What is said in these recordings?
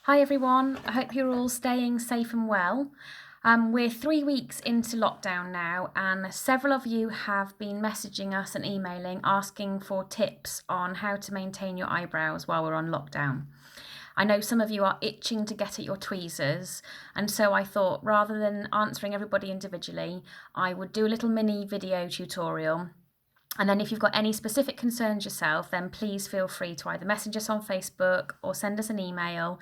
Hi everyone, I hope you're all staying safe and well. We're 3 weeks into lockdown now, and several of you have been messaging us and emailing asking for tips on how to maintain your eyebrows while we're on lockdown. I know some of you are itching to get at your tweezers, and so I thought rather than answering everybody individually, I would do a little mini video tutorial. And then if you've got any specific concerns yourself, then please feel free to either message us on Facebook or send us an email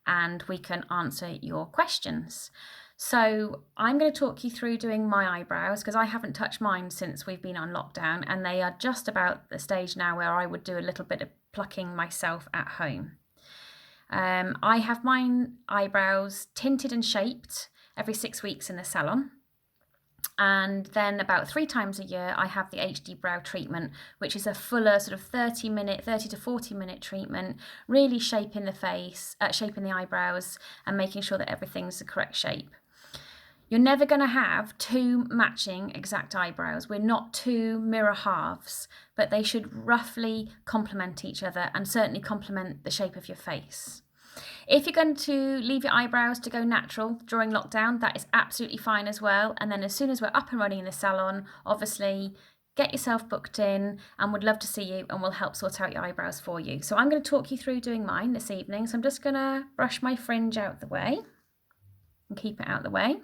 and we can answer your questions. So I'm going to talk you through doing my eyebrows because I haven't touched mine since we've been on lockdown, and they are just about the stage now where I would do a little bit of plucking myself at home. I have my eyebrows tinted and shaped every 6 weeks in the salon. And then about 3 times a year, I have the Eyebrow treatment, which is a fuller sort of 30 to 40 minute treatment, really shaping the face, shaping the eyebrows and making sure that everything's the correct shape. You're never going to have two matching exact eyebrows. We're not two mirror halves, but they should roughly complement each other and certainly complement the shape of your face. If you're going to leave your eyebrows to go natural during lockdown, that is absolutely fine as well. And then as soon as we're up and running in the salon, obviously get yourself booked in, and would love to see you, and we'll help sort out your eyebrows for you. So I'm going to talk you through doing mine this evening. So I'm just going to brush my fringe out the way and keep it out the way.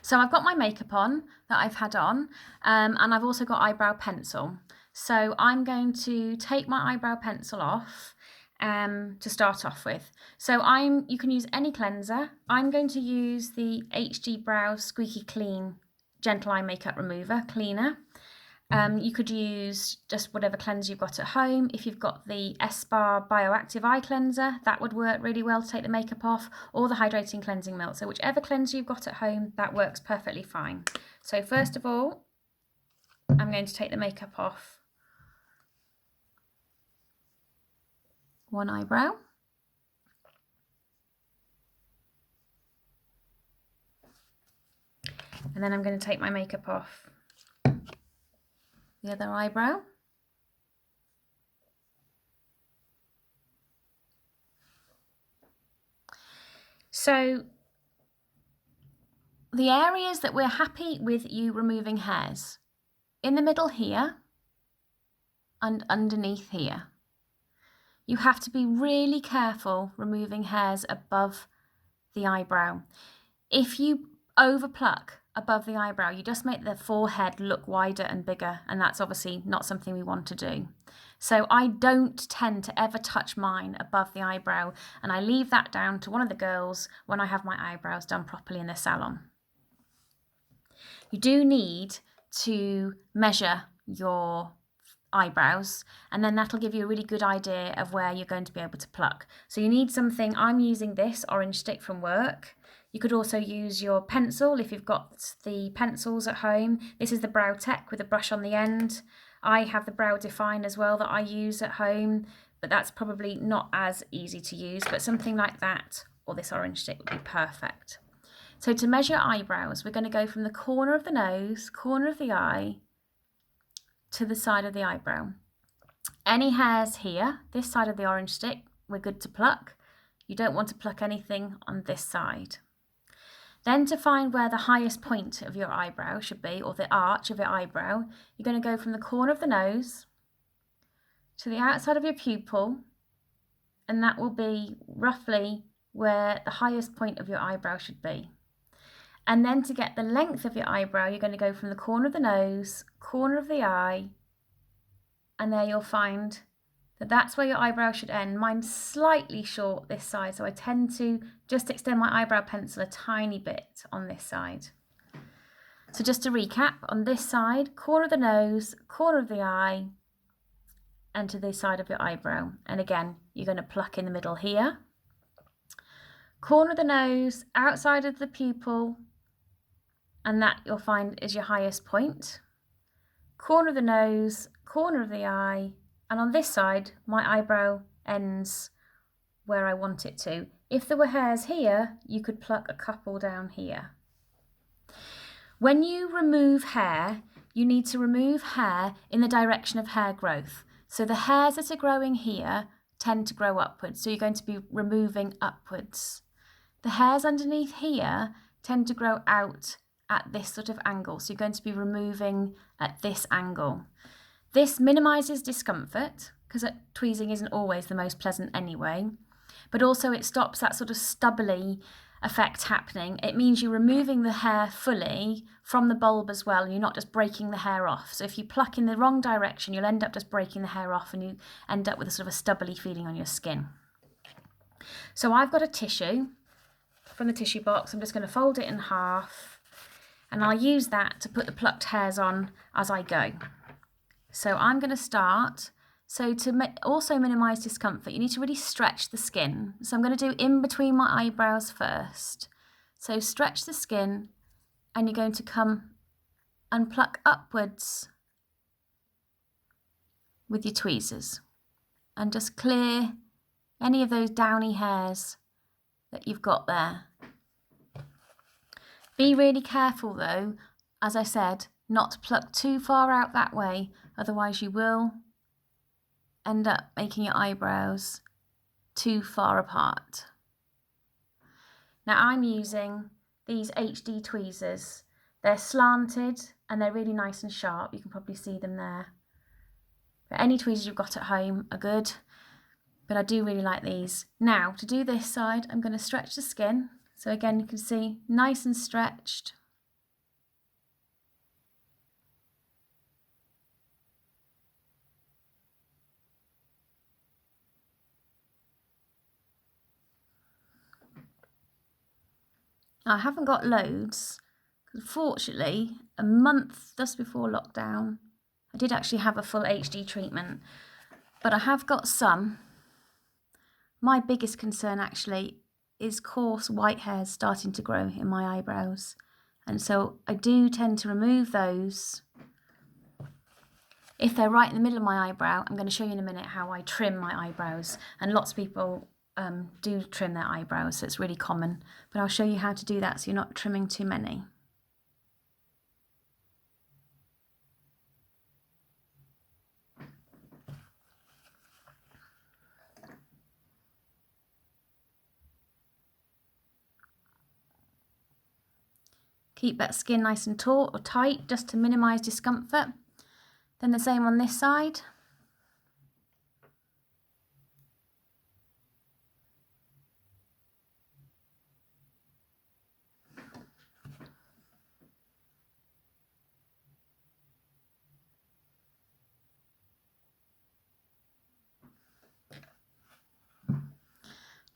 So I've got my makeup on that I've had on, and I've also got eyebrow pencil. So I'm going to take my eyebrow pencil off to start off with. So you can use any cleanser. I'm going to use the Eyebrow Squeaky Clean Gentle Eye Makeup Remover Cleaner. You could use just whatever cleanser you've got at home. If you've got the Eyebrow Bioactive Eye Cleanser, that would work really well to take the makeup off, or the Hydrating Cleansing Milk. So whichever cleanser you've got at home, that works perfectly fine. So first of all, I'm going to take the makeup off one eyebrow. And then I'm going to take my makeup off the other eyebrow. So the areas that we're happy with you removing hairs, in the middle here and underneath here. You have to be really careful removing hairs above the eyebrow. If you overpluck above the eyebrow, you just make the forehead look wider and bigger, and that's obviously not something we want to do. So I don't tend to ever touch mine above the eyebrow, and I leave that down to one of the girls when I have my eyebrows done properly in the salon. You do need to measure your eyebrows, and then that'll give you a really good idea of where you're going to be able to pluck. So you need something. I'm using this orange stick from work. You could also use your pencil if you've got the pencils at home. This is the Brow Tech with a brush on the end. I have the Brow Define as well that I use at home, but that's probably not as easy to use, but something like that or this orange stick would be perfect. So to measure eyebrows, we're going to go from the corner of the nose, corner of the eye, to the side of the eyebrow. Any hairs here, this side of the orange stick, we're good to pluck. You don't want to pluck anything on this side. Then to find where the highest point of your eyebrow should be, or the arch of your eyebrow, you're going to go from the corner of the nose to the outside of your pupil, and that will be roughly where the highest point of your eyebrow should be. And then to get the length of your eyebrow, you're going to go from the corner of the nose, corner of the eye, and there you'll find that that's where your eyebrow should end. Mine's slightly short this side, so I tend to just extend my eyebrow pencil a tiny bit on this side. So just to recap, on this side, corner of the nose, corner of the eye, and to this side of your eyebrow. And again, you're going to pluck in the middle here. Corner of the nose, outside of the pupil, and that you'll find is your highest point. Corner of the nose, corner of the eye, and on this side, my eyebrow ends where I want it to. If there were hairs here, you could pluck a couple down here. When you remove hair, you need to remove hair in the direction of hair growth. So the hairs that are growing here tend to grow upwards, so you're going to be removing upwards. The hairs underneath here tend to grow out at this sort of angle, so you're going to be removing at this angle. This minimises discomfort, because tweezing isn't always the most pleasant anyway, but also it stops that sort of stubbly effect happening. It means you're removing the hair fully from the bulb as well, and you're not just breaking the hair off. So if you pluck in the wrong direction, you'll end up just breaking the hair off, and you end up with a sort of a stubbly feeling on your skin. So I've got a tissue from the tissue box. I'm just going to fold it in half, and I'll use that to put the plucked hairs on as I go. So I'm going to start. So to also minimise discomfort, you need to really stretch the skin. So I'm going to do in between my eyebrows first. So stretch the skin, and you're going to come and pluck upwards with your tweezers, and just clear any of those downy hairs that you've got there. Be really careful though, as I said, not to pluck too far out that way, otherwise you will end up making your eyebrows too far apart. Now I'm using these HD tweezers. They're slanted and they're really nice and sharp. You can probably see them there. But any tweezers you've got at home are good, but I do really like these. Now to do this side, I'm going to stretch the skin. So again, you can see nice and stretched. I haven't got loads, because fortunately, a month just before lockdown, I did actually have a full HD treatment, but I have got some. My biggest concern actually is coarse white hairs starting to grow in my eyebrows, and so I do tend to remove those. If they're right in the middle of my eyebrow, I'm going to show you in a minute how I trim my eyebrows, and lots of people do trim their eyebrows, so it's really common, but I'll show you how to do that so you're not trimming too many. Keep that skin nice and taut or tight just to minimise discomfort. Then the same on this side.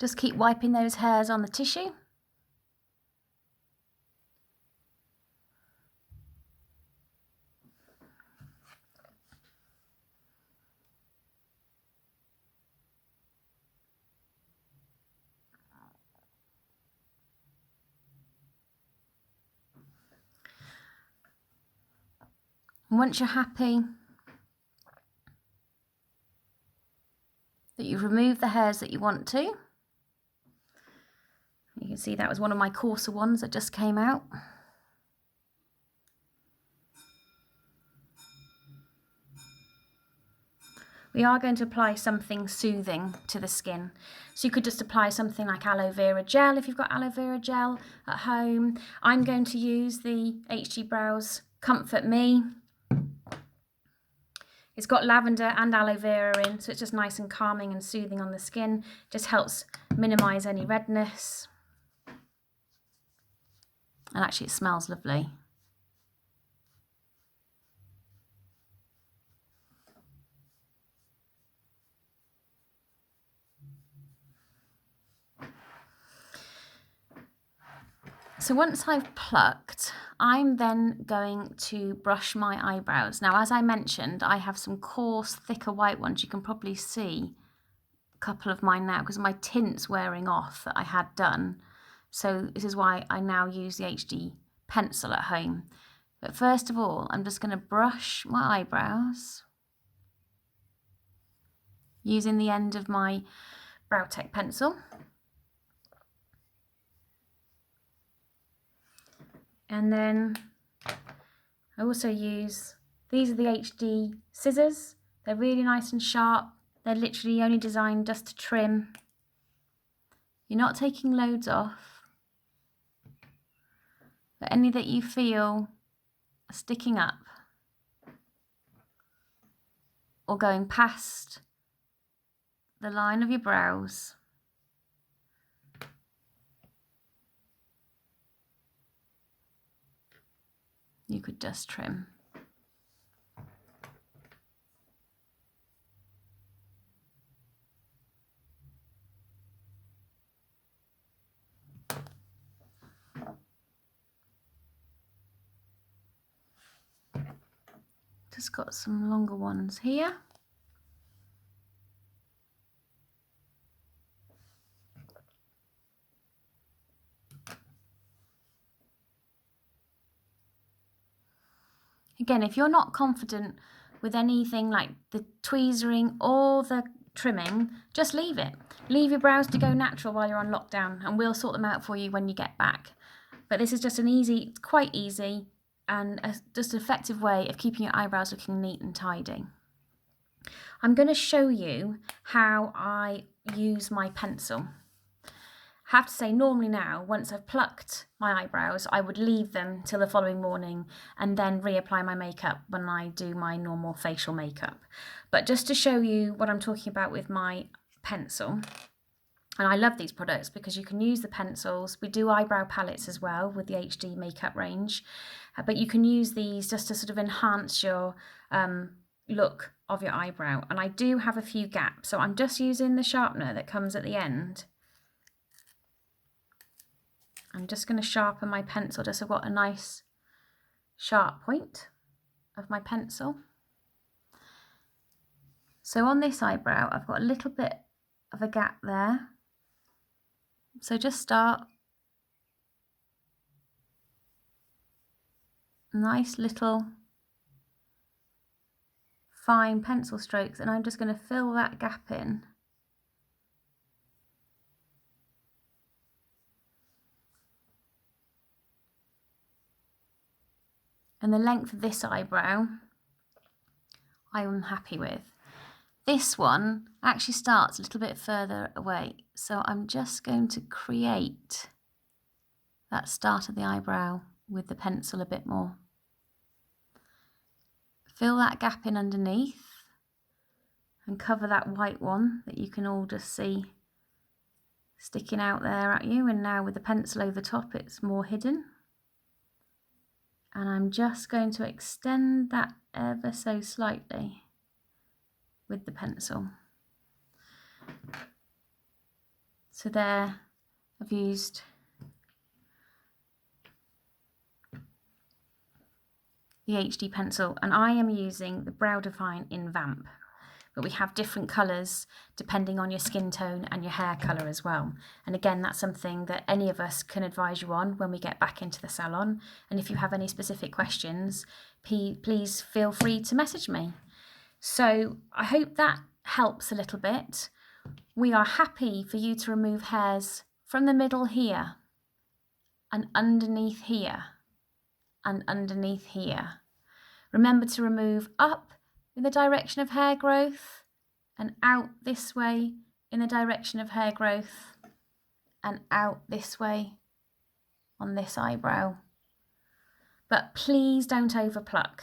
Just keep wiping those hairs on the tissue. And once you're happy that you've removed the hairs that you want to, you can see that was one of my coarser ones that just came out. We are going to apply something soothing to the skin. So you could just apply something like aloe vera gel if you've got aloe vera gel at home. I'm going to use the HD Brows Comfort Me. It's got lavender and aloe vera in, so it's just nice and calming and soothing on the skin. Just helps minimise any redness. And actually it smells lovely. So once I've plucked, I'm then going to brush my eyebrows. Now, as I mentioned, I have some coarse, thicker white ones. You can probably see a couple of mine now because my tint's wearing off that I had done. So this is why I now use the HD pencil at home. But first of all, I'm just going to brush my eyebrows using the end of my Brow Tech pencil. And then I also use, these are the HD scissors. They're really nice and sharp. They're literally only designed just to trim. You're not taking loads off, but any that you feel are sticking up or going past the line of your brows, you could just trim. Just got some longer ones here. Again, if you're not confident with anything like the tweezering or the trimming, just leave it. Leave your brows to go natural while you're on lockdown, and we'll sort them out for you when you get back. But this is just an easy, quite easy, and just an effective way of keeping your eyebrows looking neat and tidy. I'm going to show you how I use my pencil. I have to say, normally now, once I've plucked my eyebrows, I would leave them till the following morning and then reapply my makeup when I do my normal facial makeup. But just to show you what I'm talking about with my pencil, and I love these products because you can use the pencils. We do eyebrow palettes as well with the HD makeup range, but you can use these just to sort of enhance your look of your eyebrow. And I do have a few gaps, so I'm just using the sharpener that comes at the end. I'm just going to sharpen my pencil just so I've got a nice sharp point of my pencil. So on this eyebrow, I've got a little bit of a gap there. So just start nice little fine pencil strokes, and I'm just going to fill that gap in. And the length of this eyebrow I am happy with. This one actually starts a little bit further away, so I'm just going to create that start of the eyebrow with the pencil a bit more. Fill that gap in underneath and cover that white one that you can all just see sticking out there at you, and now with the pencil over the top it's more hidden. And I'm just going to extend that ever so slightly with the pencil. So there, I've used the HD pencil, and I am using the Brow Define in Vamp. But we have different colours depending on your skin tone and your hair colour as well. And again, that's something that any of us can advise you on when we get back into the salon. And if you have any specific questions, please feel free to message me. So I hope that helps a little bit. We are happy for you to remove hairs from the middle here and underneath here and underneath here. Remember to remove up in the direction of hair growth and out this way in the direction of hair growth and out this way on this eyebrow. But please don't overpluck.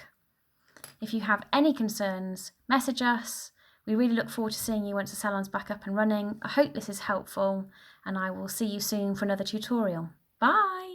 If you have any concerns, message us. We really look forward to seeing you once the salon's back up and running. I hope this is helpful, and I will see you soon for another tutorial. Bye!